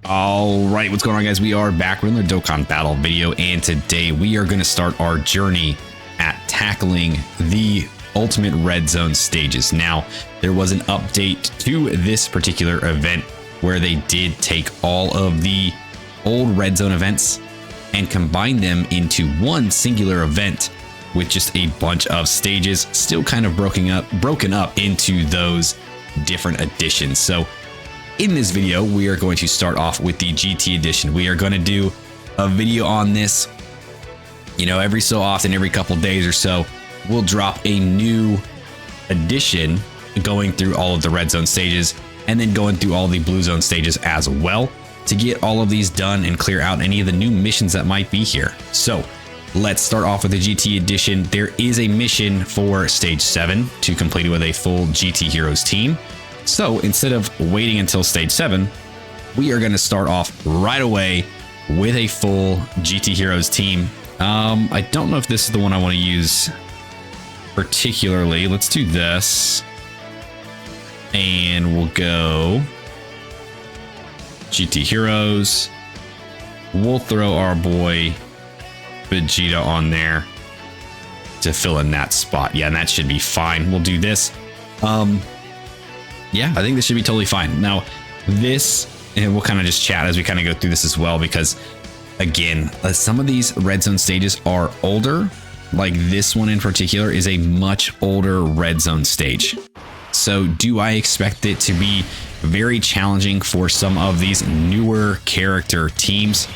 All right, what's going on, guys? We are back with another Dokkan Battle video, and today we are going to start our journey at tackling the ultimate red zone stages. Now, there was an update to this particular event where they did take all of the old red zone events and combine them into one singular event with just a bunch of stages, still kind of broken up into those different editions. So in this video, we are going to start off with the GT edition. We are going to do a video on this, every so often, every couple days or so, we'll drop a new edition going through all of the red zone stages and then going through all the blue zone stages as well to get all of these done and clear out any of the new missions that might be here. So let's start off with the GT edition. There is a mission for stage 7 to complete it with a full GT Heroes team. So instead of waiting until stage 7, we are going to start off right away with a full GT Heroes team. I don't know if this is the one I want to use particularly. Let's do this. And we'll go GT Heroes. We'll throw our boy Vegeta on there to fill in that spot. Yeah, and that should be fine. We'll do this. Yeah, I think this should be totally fine. Now, this, and we'll kind of just chat as we kind of go through this as well, because again, some of these red zone stages are older. Like this one in particular is a much older red zone stage. So do I expect it to be very challenging for some of these newer character teams?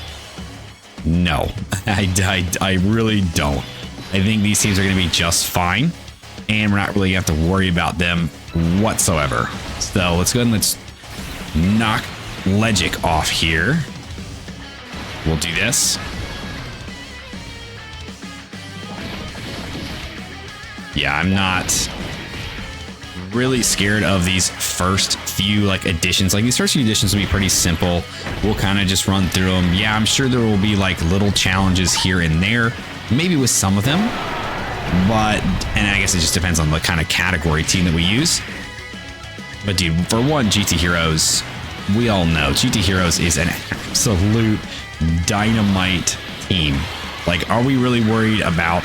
No, I really don't. I think these teams are going to be just fine, and we're not really going to have to worry about them whatsoever. So let's go ahead and let's knock Legic off here. We'll do this. Yeah, I'm not really scared of these first few additions. These first few additions will be pretty simple. We'll kind of just run through them. Yeah, I'm sure there will be little challenges here and there, maybe with some of them, and I guess it just depends on the kind of category team that we use. But dude, for one, GT Heroes, we all know GT Heroes is an absolute dynamite team. Are we really worried about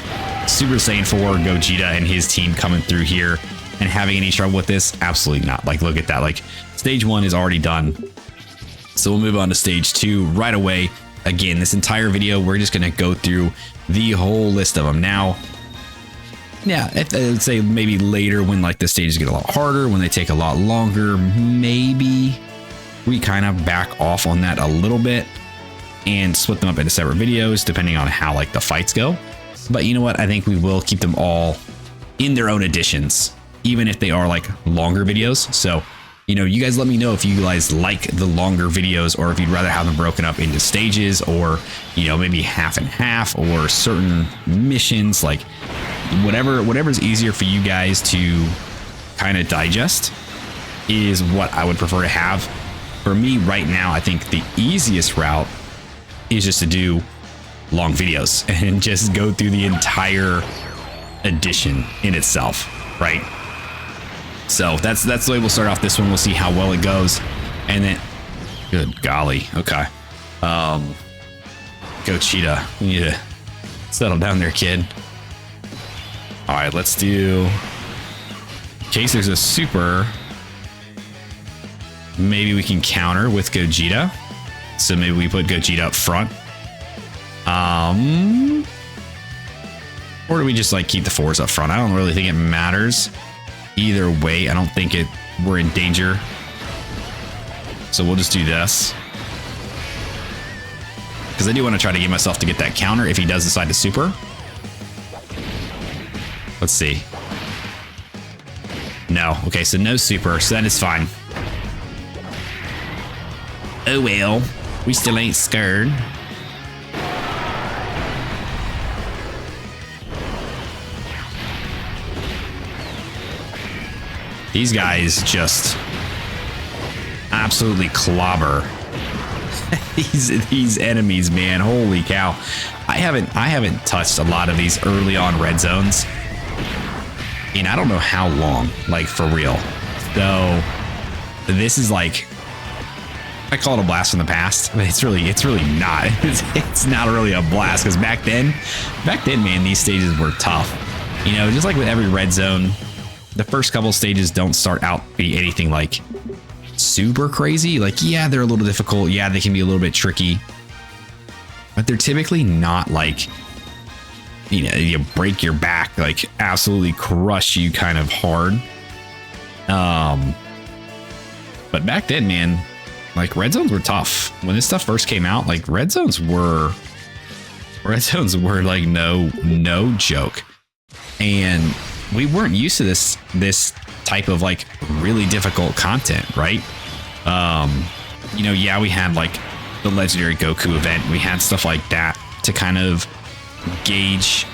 Super Saiyan 4 Gogeta and his team coming through here and having any trouble with this? Absolutely not. Look at that. Stage 1 is already done. So we'll move on to stage 2 right away. Again, this entire video, we're just going to go through the whole list of them. Now, yeah, I'd say maybe later when the stages get a lot harder, when they take a lot longer, maybe we kind of back off on that a little bit and split them up into separate videos depending on how the fights go. But you know what? I think we will keep them all in their own editions, even if they are longer videos. So, you guys let me know if you guys like the longer videos, or if you'd rather have them broken up into stages, or, maybe half and half, or certain missions, whatever's easier for you guys to kind of digest is what I would prefer to have. For me right now, I think the easiest route is just to do long videos and just go through the entire edition in itself, right? So that's the way we'll start off this one. We'll see how well it goes, and then good golly, okay, Gogeta, we need to settle down there, kid. All right, let's do, in case there's a super, maybe we can counter with Gogeta. So maybe we put Gogeta up front. Or do we just keep the 4s up front? I don't really think it matters either way. I don't think we're in danger. So we'll just do this, because I do want to try to get myself to get that counter if he does decide to super. Let's see. No. Okay, so no super, so that is fine. Oh well, we still ain't scared. These guys just absolutely clobber these enemies, man. Holy cow. I haven't touched a lot of these early on red zones in I don't know how long, for real. So this is I call it a blast from the past, but it's really not. It's not really a blast because back then, man, these stages were tough. You know, just like with every red zone, the first couple stages don't start out be anything like super crazy. Like, yeah, they're a little difficult. Yeah, they can be a little bit tricky, but they're typically not like, you know, you break your back, like absolutely crush you kind of hard. But back then, man, like red zones were tough. When this stuff first came out, like red zones were like no joke. And we weren't used to this type of like really difficult content, right? You know, yeah, we had like the legendary Goku event. We had stuff like that to kind of gauge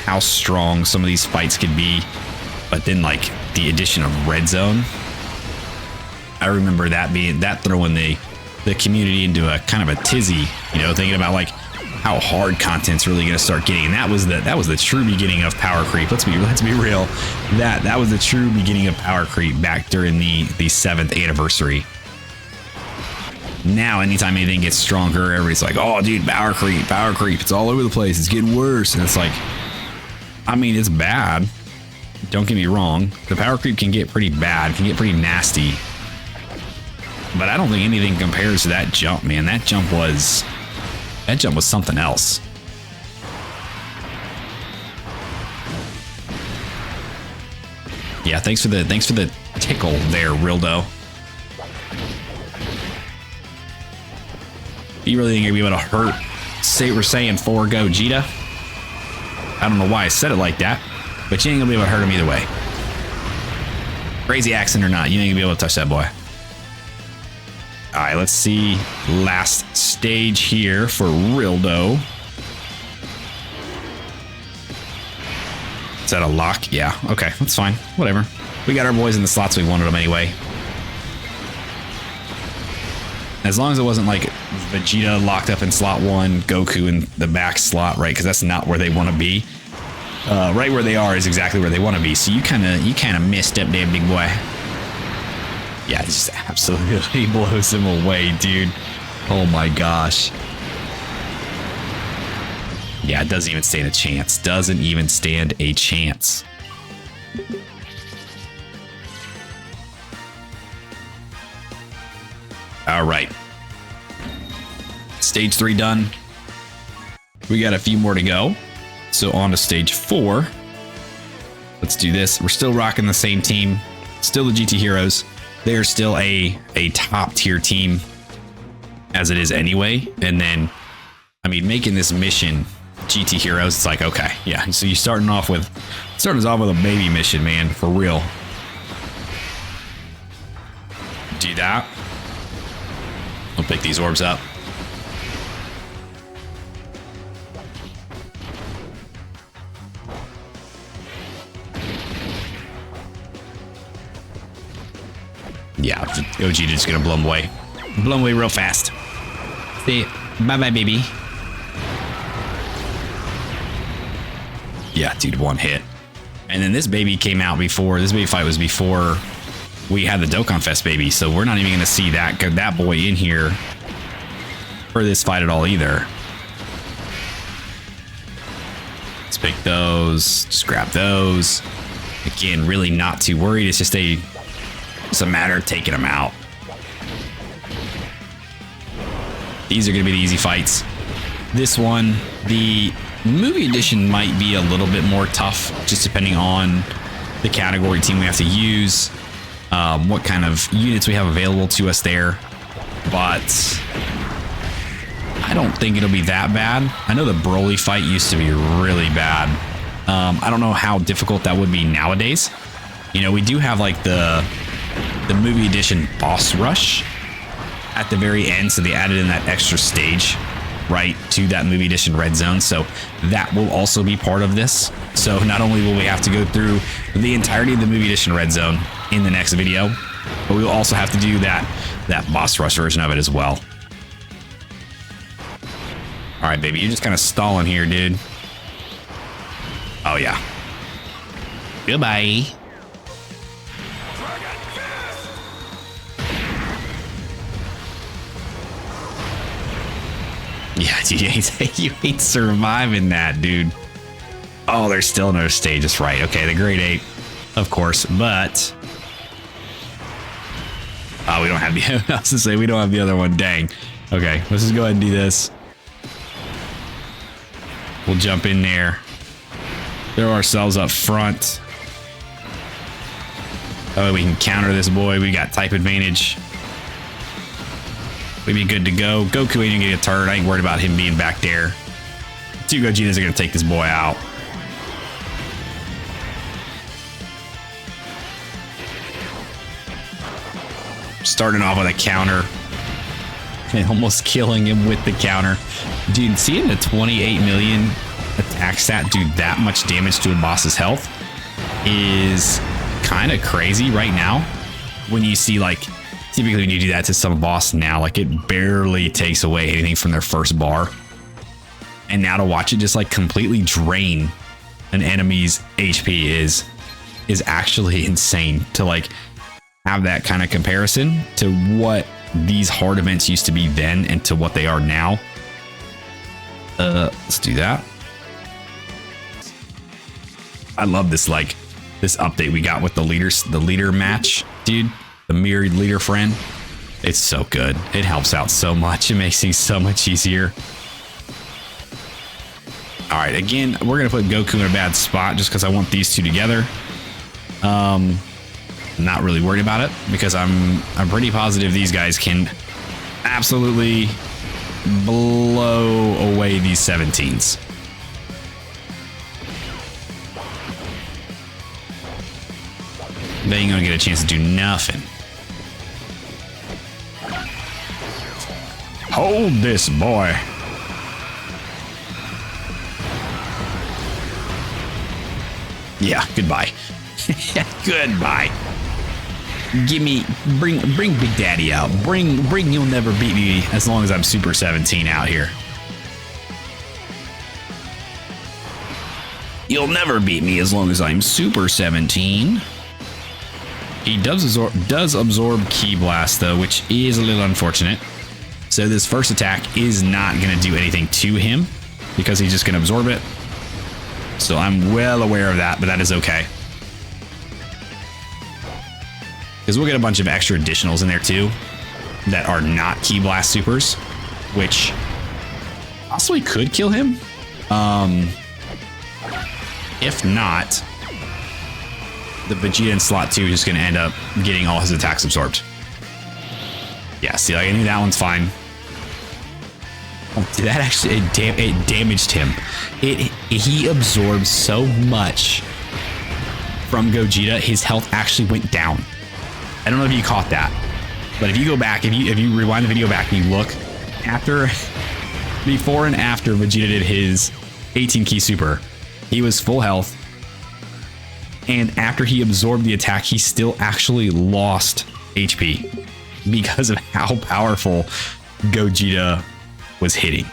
how strong some of these fights could be. But then like the addition of red zone, I remember that throwing the community into a kind of a tizzy, you know, thinking about like how hard content's really going to start getting. And that was the true beginning of power creep. Let's be real. That was the true beginning of power creep back during the 7th anniversary. Now, anytime anything gets stronger, everybody's like, oh, dude, power creep. It's all over the place. It's getting worse. And it's like, I mean, it's bad. Don't get me wrong. The power creep can get pretty bad, can get pretty nasty. But I don't think anything compares to that jump, man. That jump was something else. Yeah, thanks for the tickle there, Rildo. You really think you're gonna be able to hurt We're saying 4 Gogeta? I don't know why I said it like that, but you ain't gonna be able to hurt him either way. Crazy accent or not, you ain't gonna be able to touch that boy. All right, let's see. Last stage here for Rildo. Is that a lock? Yeah, okay, that's fine. Whatever. We got our boys in the slots we wanted them anyway. As long as it wasn't like Vegeta locked up in slot 1, Goku in the back slot, right? Because that's not where they want to be. Right where they are is exactly where they want to be. So you kind of missed up there, big boy. Yeah, it just absolutely blows him away, dude. Oh my gosh. Yeah, it doesn't even stand a chance. Doesn't even stand a chance. All right. Stage 3 done. We got a few more to go. So on to stage 4. Let's do this. We're still rocking the same team. Still the GT Heroes. They're still a top tier team as it is anyway. And then, I mean, making this mission GT Heroes, it's like, okay, yeah. So you're starting us off with a baby mission, man, for real. Do that. I'll pick these orbs up. Yeah, Gogeta just gonna blow him away. Blow him away real fast. See, bye-bye, baby. Yeah, dude, one hit. And then this baby came out before, this baby fight was before we had the Dokkan Fest baby, so we're not even gonna see that boy in here for this fight at all either. Let's pick those, just grab those. Again, really not too worried. It's just a matter of taking them out. These are gonna be the easy fights. This one, the movie edition might be a little bit more tough, just depending on the category team we have to use. What kind of units we have available to us there, but I don't think it'll be that bad. I know the Broly fight used to be really bad. I don't know how difficult that would be nowadays. You know, we do have like the movie edition boss rush at the very end, so they added in that extra stage right to that movie edition red zone, so that will also be part of this. So not only will we have to go through the entirety of the movie edition red zone in the next video, but we will also have to do that boss rush version of it as well. All right, baby, you're just kind of stalling here, dude. Oh yeah. Goodbye. Yeah, dude, you ain't surviving that, dude. Oh, there's still another stage. That's right. Okay, the grade 8, of course, but oh, we don't have the. I was to say we don't have the other one. Dang. Okay, let's just go ahead and do this. We'll jump in there. Throw ourselves up front. Oh, we can counter this boy. We got type advantage. We'd be good to go. Goku ain't gonna get a turret. I ain't worried about him being back there. 2 Gogetas are gonna take this boy out. Starting off with a counter. And almost killing him with the counter. Dude, seeing the 28 million attack stat do that much damage to a boss's health is kind of crazy right now. When you see, like, typically when you do that to some boss now, like, it barely takes away anything from their first bar. And now to watch it just like completely drain an enemy's HP is actually insane. To like have that kind of comparison to what these hard events used to be then and to what they are now. Let's do that. I love this, like, this update we got with the leader match, dude. The mirrored leader friend. It's so good. It helps out so much. It makes things so much easier. All right, again, we're gonna put Goku in a bad spot just because I want these two together. Not really worried about it because I'm pretty positive these guys can absolutely blow away these 17s. They ain't gonna get a chance to do nothing. Hold this, boy. Yeah, goodbye. Goodbye. Bring Big Daddy out. Bring You'll Never Beat Me as long as I'm Super 17 out here. You'll never beat me as long as I'm Super 17. He does absorb Ki Blast though, which is a little unfortunate. So this first attack is not going to do anything to him because he's just going to absorb it. So I'm well aware of that, but that is okay. Because we'll get a bunch of extra additionals in there too that are not Ki Blast supers, which possibly could kill him. If not, the Vegeta in slot 2 is just going to end up getting all his attacks absorbed. Yeah, see, like, I think that one's fine. Oh, did that actually, it damaged him. He absorbed so much from Gogeta, his health actually went down. I don't know if you caught that, but if you go back, if you rewind the video back and you look after, before and after Vegeta did his 18 key super, he was full health. And after he absorbed the attack, he still actually lost HP because of how powerful Gogeta was hitting.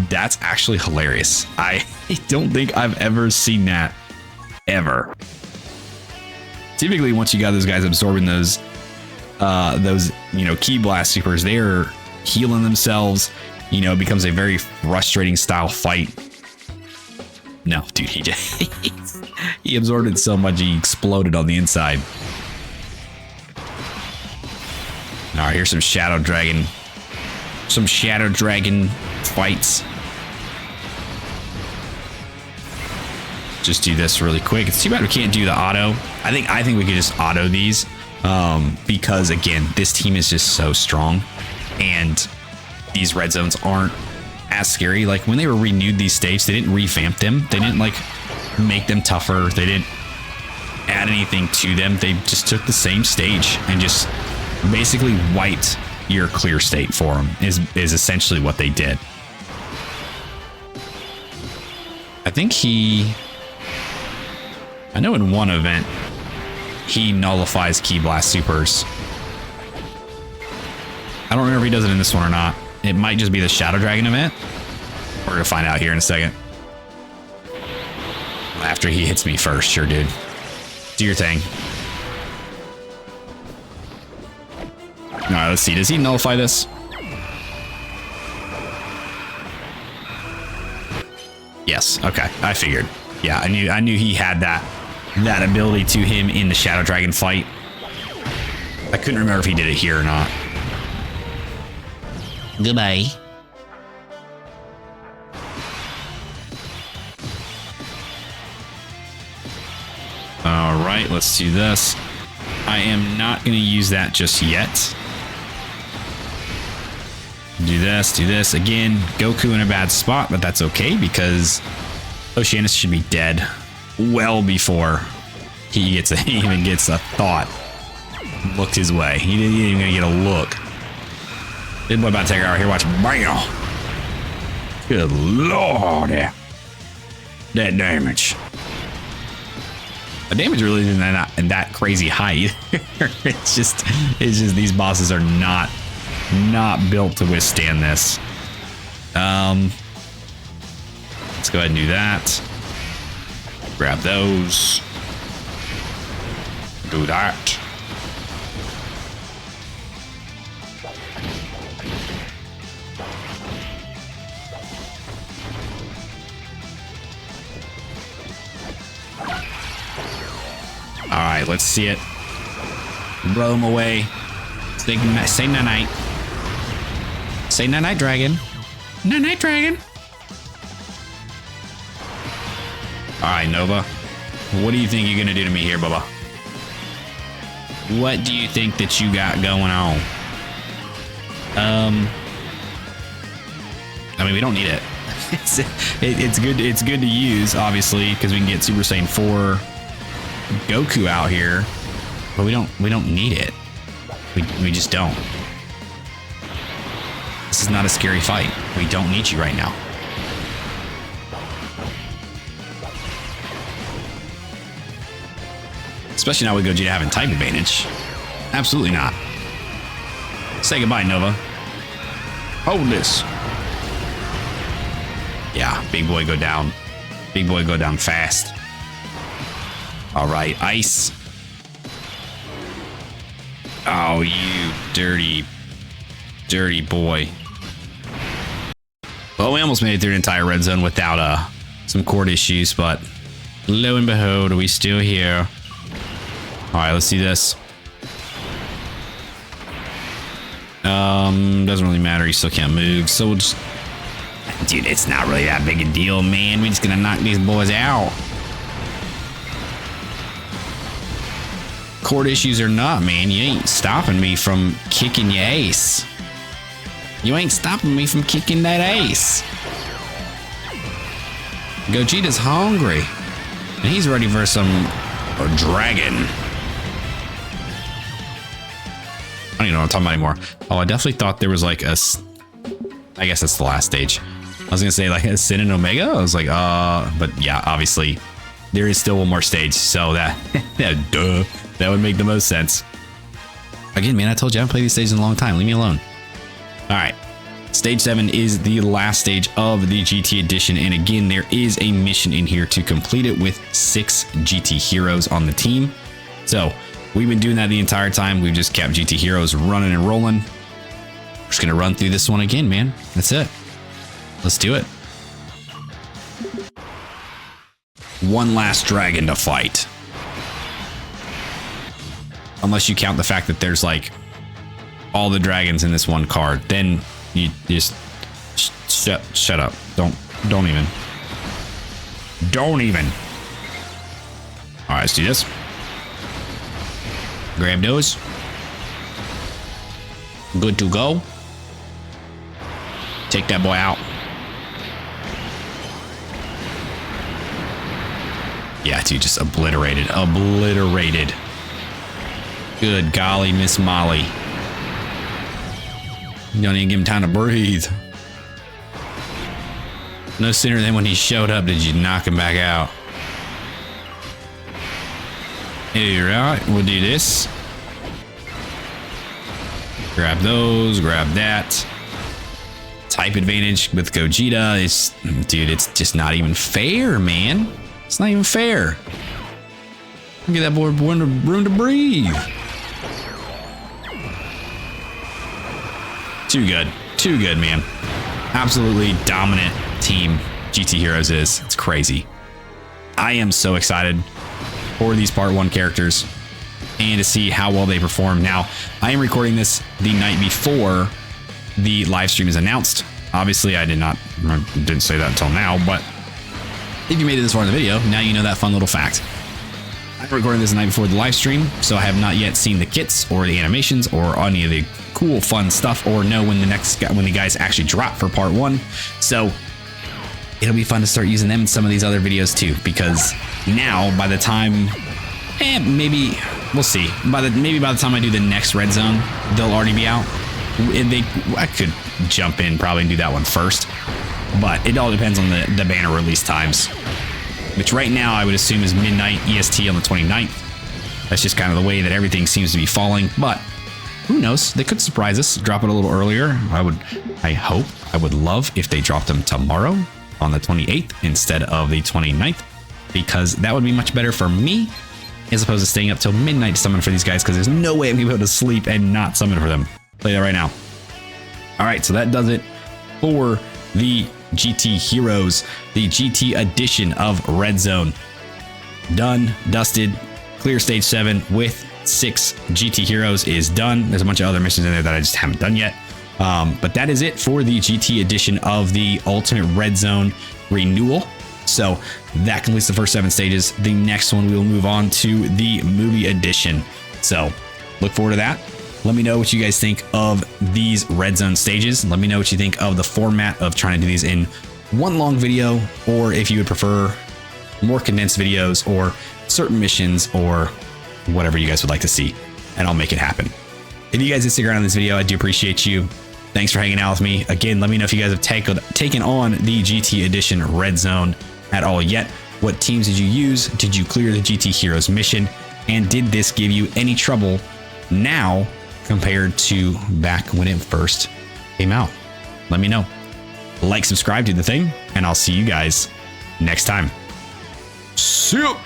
That's actually hilarious. I don't think I've ever seen that ever. Typically, once you got those guys absorbing those Ki Blast supers, they're healing themselves. You know, it becomes a very frustrating style fight. No, dude, he absorbed it so much he exploded on the inside. All right, here's some Shadow Dragon fights. Just do this really quick. It's too bad we can't do the auto. I think we could just auto these because again, this team is just so strong, and these red zones aren't as scary. Like when they were renewed these stages, they didn't revamp them. They didn't like make them tougher. They didn't add anything to them. They just took the same stage and just basically wiped your clear state for them is essentially what they did. I know in one event he nullifies Ki Blast supers. I don't remember if he does it in this one or not. It might just be the Shadow Dragon event. We're gonna find out here in a second. After he hits me first, sure, dude. Do your thing. All right, let's see. Does he nullify this? Yes. Okay. I figured. Yeah, I knew he had that ability to him in the Shadow Dragon fight. I couldn't remember if he did it here or not. Goodbye. All right, let's do this. I am not going to use that just yet. Do this. Again, Goku in a bad spot, but that's okay because Oceanus should be dead well before he even gets a thought looked his way. He didn't even get a look. Big boy about to take her out here. Watch. Bam! Good lord. That damage. The damage really isn't that crazy high. it's just these bosses are not built to withstand this. Let's go ahead and do that. Grab those. Do that. All right, let's see it. Blow him away. Say night-night. Say night-night, dragon. Night-night, dragon. All right, Nova. What do you think you're going to do to me here, Bubba? What do you think that you got going on? I mean, we don't need it. It's good to use, obviously, because we can get Super Saiyan 4 Goku out here, but we don't need it. We just don't. This is not a scary fight. We don't need you right now. Especially now with Gogeta having type advantage. Absolutely not. Say goodbye, Nova. Hold this. Yeah, big boy go down. Big boy go down fast. All right, ice. Oh, you dirty boy. Well, we almost made it through the entire red zone without some cord issues, but lo and behold, we still here. All right, let's do this. Doesn't really matter. He still can't move, so we'll just... Dude, it's not really that big a deal, man. We're just gonna knock these boys out. Cord issues or not, man, you ain't stopping me from kicking your ace. You ain't stopping me from kicking that ace. Gogeta's hungry, and he's ready for some dragon. I don't even know what I'm talking about anymore. Oh, I definitely thought there was like a... I guess that's the last stage. I was gonna say like a Sin and Omega. I was like, but yeah, obviously there is still one more stage, so that duh, that would make the most sense. Again, man, I told you I haven't played these stages in a long time. Leave me alone. All right, stage 7 is the last stage of the GT edition, and again, there is a mission in here to complete it with 6 GT heroes on the team. So we've been doing that the entire time. We've just kept GT heroes running and rolling. We're just gonna run through this one again, man. That's it. Let's do it. One last dragon to fight. Unless you count the fact that there's like all the dragons in this one card, then you just shut up. Don't even. All right, let's do this. Grab those. Good to go. Take that boy out. Yeah, dude, just obliterated. Good golly, Miss Molly. You don't even give him time to breathe. No sooner than when he showed up did you knock him back out. Alright, we'll do this. Grab those, grab that. Type advantage with Gogeta is, dude, it's just not even fair, man. It's not even fair. Give that boy room to breathe. Too good, man. Absolutely dominant team GT Heroes is. It's crazy. I am so excited for these Part 1 characters and to see how well they perform. Now, I am recording this the night before the live stream is announced. Obviously, I didn't say that until now, but if you made it this far in the video, now you know that fun little fact. I'm recording this the night before the live stream, so I have not yet seen the kits or the animations or any of the cool, fun stuff, or know when the guys actually drop for Part 1. So it'll be fun to start using them in some of these other videos too, because now by the time, maybe we'll see. Maybe by the time I do the next Red Zone, they'll already be out. I could jump in probably and do that one first, but it all depends on the banner release times, which right now I would assume is midnight EST on the 29th. That's just kind of the way that everything seems to be falling, but who knows? They could surprise us, drop it a little earlier. I would love if they dropped them tomorrow on the 28th instead of the 29th, because that would be much better for me as opposed to staying up till midnight to summon for these guys, because there's no way I'm gonna be able to sleep and not summon for them. Play that right now. All right, so that does it for the GT Heroes, the GT edition of Red Zone. Done, dusted, clear stage 7 with 6 GT Heroes is done. There's a bunch of other missions in there that I just haven't done yet. But that is it for the GT edition of the Ultimate Red Zone renewal. So that completes the first 7 stages. The next one, we will move on to the movie edition. So look forward to that. Let me know what you guys think of these Red Zone stages. Let me know what you think of the format of trying to do these in one long video, or if you would prefer more condensed videos or certain missions or whatever you guys would like to see, and I'll make it happen. If you guys did stick around in this video, I do appreciate you. Thanks for hanging out with me. Again, let me know if you guys have taken on the GT Edition Red Zone at all yet. What teams did you use? Did you clear the GT Heroes mission? And did this give you any trouble now compared to back when it first came out? Let me know. Like, subscribe, do the thing, and I'll see you guys next time. See ya!